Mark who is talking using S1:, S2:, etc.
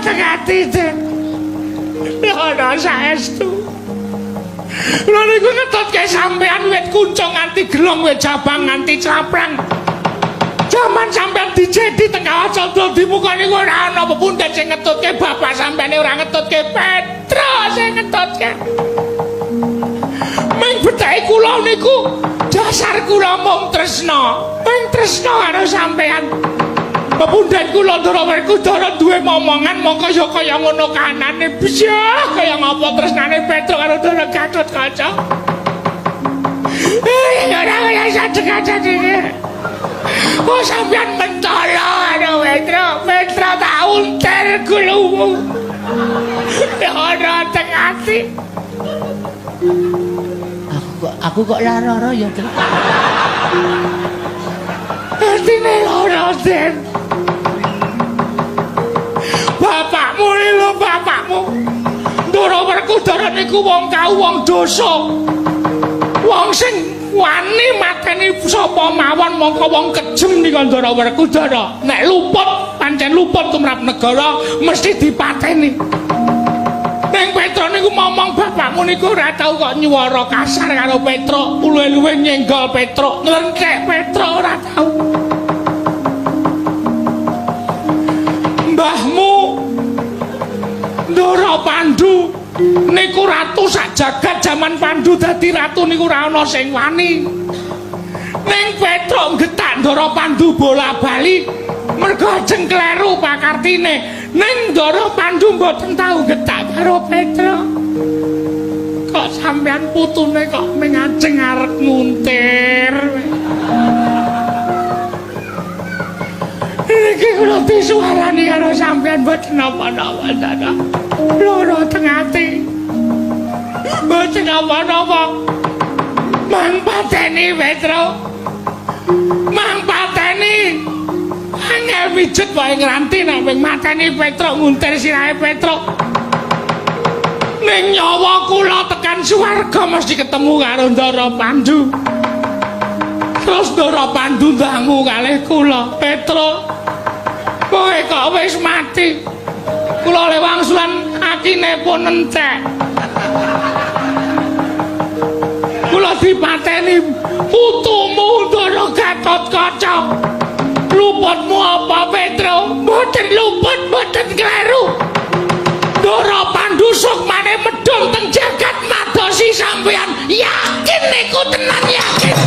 S1: teng ati Den. Ora saestu. Lha niku ngetutke sampean wit kuncung nganti gelong wit jabang nganti caprang. Jaman sampean dijedi teng Kawacandra di muka niku ora ana pepundhen sing ngetutke bapak sampean ora ngetutke Petro sing ngetutke. Ming bethahe kula niku dasar kula mung tresna. Ming tresna karo sampean. Pepundhen kula Ndara Werkudara duwe momongan mongko ya kaya ngono kanane biyah kaya ngapa tresnane Petro karo Ndara Gatotkaca. Ora kaya sadek-sadek iki. Oh sampean mentolo karo Petro tak unter kulumu. Ora teng ati. Aku kok lara-lara ya, Tru. Atine lara, Den. Bapakmu lho, bapakmu. Ndara Werkudara niku wong kau wong dosa. Wong sing wani mateni sapa mawon mongko wong kejem nika Ndara Werkudara. Nek luput, pancen luput tumrap negara mesti dipateni. Ning Petro niku momong bapakmu niku ora tau kok nyuwara kasar karo Petro, luwe-luwe nyenggol Petro, nglenthek Petro ora tau. Mbahmu Ndara Pandhu niku ratu sak jagat jaman Pandhu dadi ratu niku ora ana sing wani. Ning Petro getak Ndara Pandhu bola-bali mergo ajeng kleru pakartine. Ning Ndara Pandhu mboten tau getak karo Petro. Kok sampean putune kok ming ajeng arep nguntir. Iki kula disuarani karo sampean mboten napa-napa Ndara. Loro teng ati. Mboten napa-napa. Mang pateni Petro. Mang pateni. Angel pijet wae ngranti nek ping mateni Petro nguntir sirahe Petro. Ning nyawa kula tekan swarga mesti ketemu karo Ndara Pandhu. Terus Ndara Pandhu ndangu kalih kula, Petro. Kowe kok wis mati. Kula le wangsulan atine pun entek. Kula dipateni putumu Ndara Gatotkaca. Luputmu apa Petro? Mboten luput, mboten kleru. Ndara Pandhu sukmane medhun teng jagat madosi sampean. Yakin niku tenan yakin.